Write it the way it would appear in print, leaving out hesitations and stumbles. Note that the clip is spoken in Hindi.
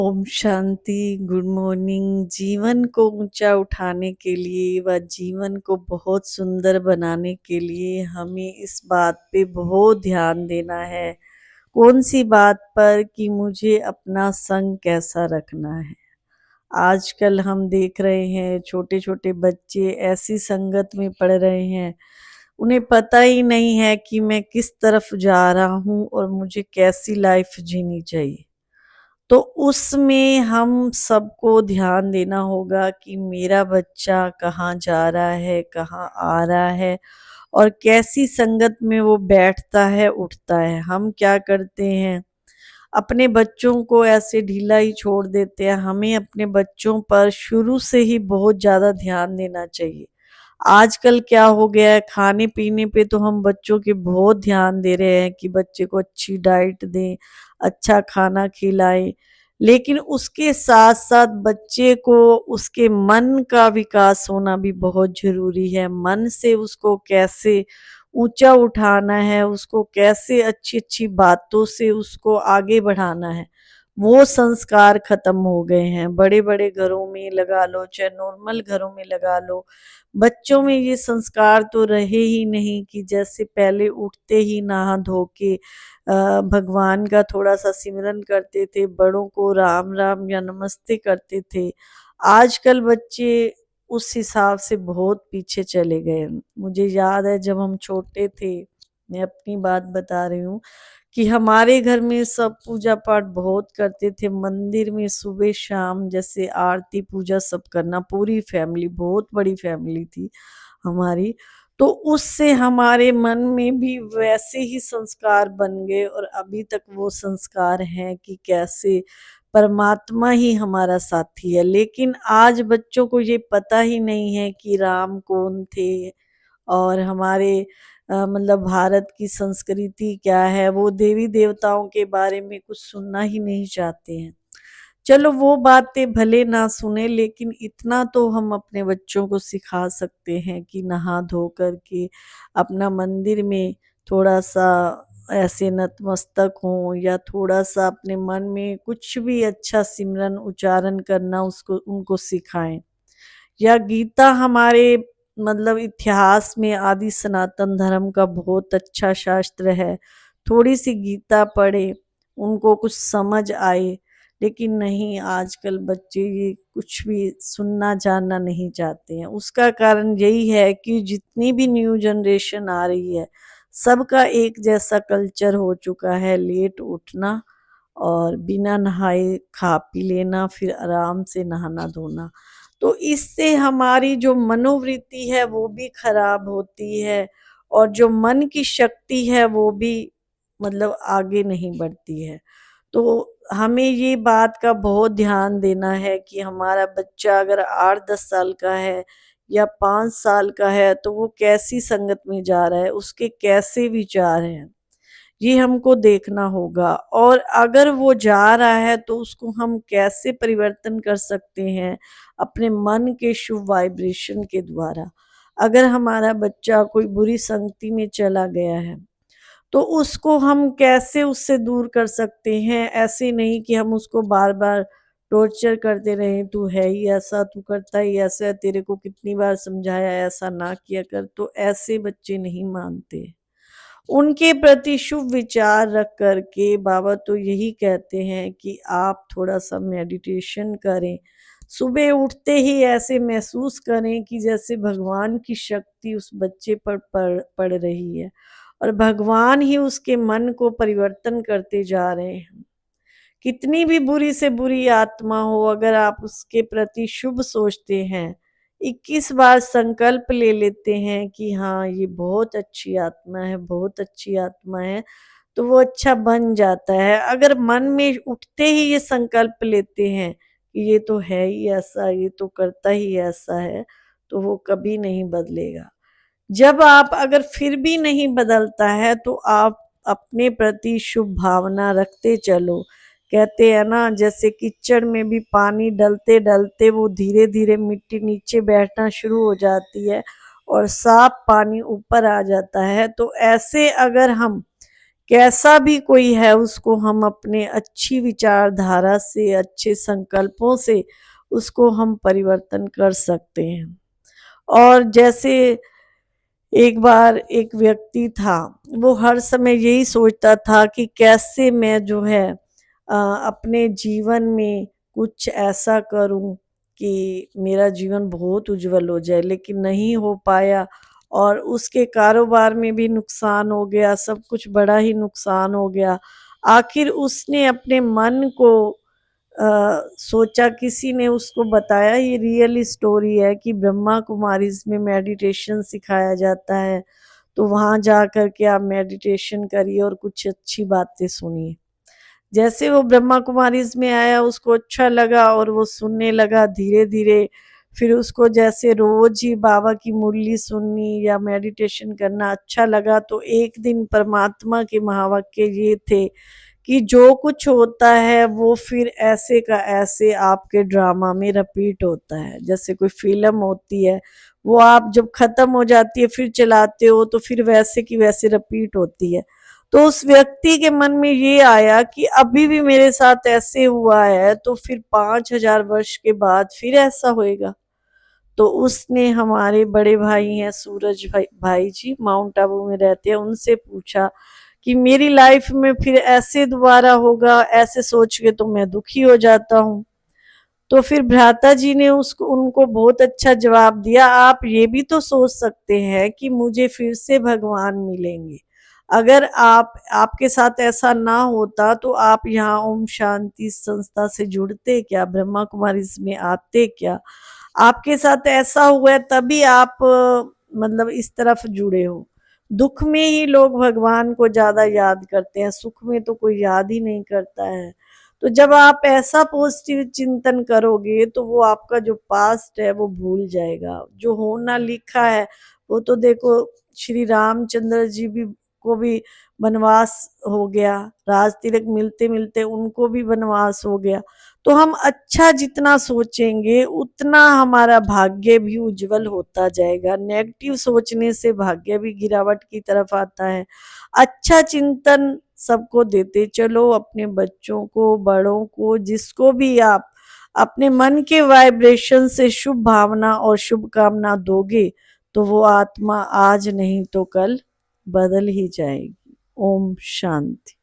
Om Shanti, good morning. जीवन को ऊंचा उठाने के लिए व जीवन को बहुत सुंदर बनाने के लिए हमें इस बात पे बहुत ध्यान देना है। कौन सी बात पर कि मुझे अपना संग कैसा रखना है। आजकल हम देख रहे हैं छोटे छोटे बच्चे ऐसी संगत में पड़ रहे हैं, उन्हें पता ही नहीं है कि मैं किस तरफ जा रहा हूँ और मुझे कैसी लाइफ जीनी चाहिए। तो उसमें हम सबको ध्यान देना होगा कि मेरा बच्चा कहाँ जा रहा है, कहाँ आ रहा है और कैसी संगत में वो बैठता है, उठता है। हम क्या करते हैं, अपने बच्चों को ऐसे ढीला ही छोड़ देते हैं। हमें अपने बच्चों पर शुरू से ही बहुत ज़्यादा ध्यान देना चाहिए। आजकल क्या हो गया है, खाने-पीने पे तो हम बच्चों के बहुत ध्यान दे रहे हैं कि बच्चे को अच्छी डाइट दें, अच्छा खाना खिलाएँ। लेकिन उसके साथ-साथ बच्चे को उसके मन का विकास होना भी बहुत ज़रूरी है। मन से उसको कैसे ऊँचा उठाना है, उसको कैसे अच्छी-अच्छी बातों से उसको आगे बढ़ाना है, वो संस्कार ख़त्म हो गए हैं। बड़े-बड़े घरों में लगा लो, चाहे नॉर्मल घरों में लगा लो, बच्चों में ये संस्कार तो रहे ही नहीं कि जैसे पहले उठते ही नहा धो के भगवान का थोड़ा-सा सिमरन करते थे, बड़ों को राम राम या नमस्ते करते थे। आजकल बच्चे उस हिसाब से बहुत पीछे चले गए। मुझे याद है जब हम छोटे थे, मैं अपनी बात बता रही हूँ कि हमारे घर में सब पूजा पाठ बहुत करते थे। मंदिर में सुबह शाम जैसे आरती पूजा सब करना, पूरी फैमिली, बहुत बड़ी फैमिली थी हमारी। तो उससे हमारे मन में भी वैसे ही संस्कार बन गए और अभी तक वो संस्कार हैं कि कैसे परमात्मा ही हमारा साथी है। लेकिन आज बच्चों को ये पता ही नहीं है कि राम कौन थे और हमारे मतलब भारत की संस्कृति क्या है। वो देवी देवताओं के बारे में कुछ सुनना ही नहीं चाहते हैं। चलो वो बातें भले ना सुने, लेकिन इतना तो हम अपने बच्चों को सिखा सकते हैं कि नहा धो कर के अपना मंदिर में थोड़ा-सा ऐसे नतमस्तक हों या थोड़ा-सा अपने मन में कुछ भी अच्छा सिमरन उच्चारण करना उसको उनको सिखाएँ। या गीता हमारे मतलब इतिहास में आदि सनातन धर्म का बहुत अच्छा शास्त्र है। थोड़ी-सी गीता पढ़ें, उनको कुछ समझ आए। लेकिन नहीं, आजकल बच्चे ये कुछ भी सुनना जानना नहीं चाहते हैं। उसका कारण यही है कि जितनी भी न्यू जनरेशन आ रही है, सबका एक जैसा कल्चर हो चुका है, लेट उठना और बिना नहाए खा पी लेना, फिर आराम से नहाना-धोना। तो इससे हमारी जो मनोवृत्ति है वो भी खराब होती है और जो मन की शक्ति है वो भी मतलब आगे नहीं बढ़ती है। तो हमें ये बात का बहुत ध्यान देना है कि हमारा बच्चा अगर 8-10 साल का है या 5 साल का है तो वो कैसी संगत में जा रहा है, उसके कैसे विचार हैं, ये हमको देखना होगा। और अगर वो जा रहा है तो उसको हम कैसे परिवर्तन कर सकते हैं अपने मन के शुभ वाइब्रेशन के द्वारा। अगर हमारा बच्चा कोई बुरी संगति में चला गया है तो उसको हम कैसे उससे दूर कर सकते हैं। ऐसे नहीं कि हम उसको बार बार टॉर्चर करते रहें, तू है ही ऐसा, तू करता ही ऐसा है, तेरे को कितनी बार समझाया ऐसा ना किया कर। तो ऐसे बच्चे नहीं मानते। उनके प्रति शुभ विचार रख कर के बाबा तो यही कहते हैं कि आप थोड़ा-सा मेडिटेशन करें। सुबह उठते ही ऐसे महसूस करें कि जैसे भगवान की शक्ति उस बच्चे पर पड़ रही है और भगवान ही उसके मन को परिवर्तन करते जा रहे हैं। कितनी भी बुरी से बुरी आत्मा हो, अगर आप उसके प्रति शुभ सोचते हैं, 21 बार संकल्प ले लेते हैं कि हाँ, ये बहुत अच्छी आत्मा है, बहुत अच्छी आत्मा है, तो वो अच्छा बन जाता है। अगर मन में उठते ही ये संकल्प लेते हैं कि ये तो है ही ऐसा, ये तो करता ही ऐसा है, तो वो कभी नहीं बदलेगा। जब आप अगर फिर भी नहीं बदलता है तो आप अपने प्रति शुभ भावना रखते चलो। कहते हैं ना, जैसे कीचड़ में भी पानी डलते-डलते वो धीरे-धीरे मिट्टी नीचे बैठना शुरू हो जाती है और साफ पानी ऊपर आ जाता है। तो ऐसे अगर हम कैसा भी कोई है उसको हम अपने अच्छी विचारधारा से, अच्छे संकल्पों से उसको हम परिवर्तन कर सकते हैं। और जैसे एक बार एक व्यक्ति था, वो हर समय यही सोचता था कि कैसे मैं जो है अपने जीवन में कुछ ऐसा करूं कि मेरा जीवन बहुत उज्जवल हो जाए, लेकिन नहीं हो पाया और उसके कारोबार में भी नुकसान हो गया, सब कुछ बड़ा ही नुकसान हो गया। आखिर उसने अपने मन को सोचा, किसी ने उसको बताया, ये रियल स्टोरी है कि ब्रह्मा कुमारीज में मेडिटेशन सिखाया जाता है, तो वहाँ जा कर के आप मेडिटेशन करिए और कुछ अच्छी बातें सुनिए। जैसे वो ब्रह्मा कुमारीज में आया, उसको अच्छा लगा और वो सुनने लगा धीरे धीरे। फिर उसको जैसे रोज ही बाबा की मुरली सुननी या मेडिटेशन करना अच्छा लगा, तो एक दिन परमात्मा के महावाक्य ये थे कि जो कुछ होता है वो फिर ऐसे का ऐसे आपके ड्रामा में रिपीट होता है। जैसे कोई फिल्म होती है, वो आप जब खत्म हो जाती है फिर चलाते हो तो फिर वैसे की वैसे रिपीट होती है। तो उस व्यक्ति के मन में ये आया कि अभी भी मेरे साथ ऐसे हुआ है, तो फिर 5,000 वर्ष के बाद फिर ऐसा होएगा। तो उसने, हमारे बड़े भाई हैं सूरज भाई जी, माउंट आबू में रहते हैं, उनसे पूछा कि मेरी लाइफ में फिर ऐसे दोबारा होगा? ऐसे सोच के तो मैं दुखी हो जाता हूँ। तो फिर भ्राता जी ने उसको उनको बहुत अच्छा जवाब दिया, आप ये भी तो सोच सकते हैं कि मुझे फिर से भगवान मिलेंगे। अगर आप आपके साथ ऐसा ना होता तो आप यहाँ ओम शांति संस्था से जुड़ते क्या, ब्रह्मा कुमारी में आते क्या? आपके साथ ऐसा हुआ है तभी आप मतलब इस तरफ जुड़े हो। दुख में ही लोग भगवान को ज्यादा याद करते हैं, सुख में तो कोई याद ही नहीं करता है। तो जब आप ऐसा पॉजिटिव चिंतन करोगे तो वो आपका जो पास्ट है वो भूल जाएगा। जो होना लिखा है वो तो देखो, श्री रामचंद्र जी भी को भी वनवास हो गया, राज तिलक मिलते मिलते उनको भी वनवास हो गया। तो हम अच्छा जितना सोचेंगे उतना हमारा भाग्य भी उज्जवल होता जाएगा। नेगेटिव सोचने से भाग्य भी गिरावट की तरफ आता है। अच्छा चिंतन सबको देते चलो, अपने बच्चों को, बड़ों को, जिसको भी आप अपने मन के वाइब्रेशन से शुभ भावना और शुभकामना दोगे तो वो आत्मा आज नहीं तो कल बदल ही जाएगी। ओम शांति।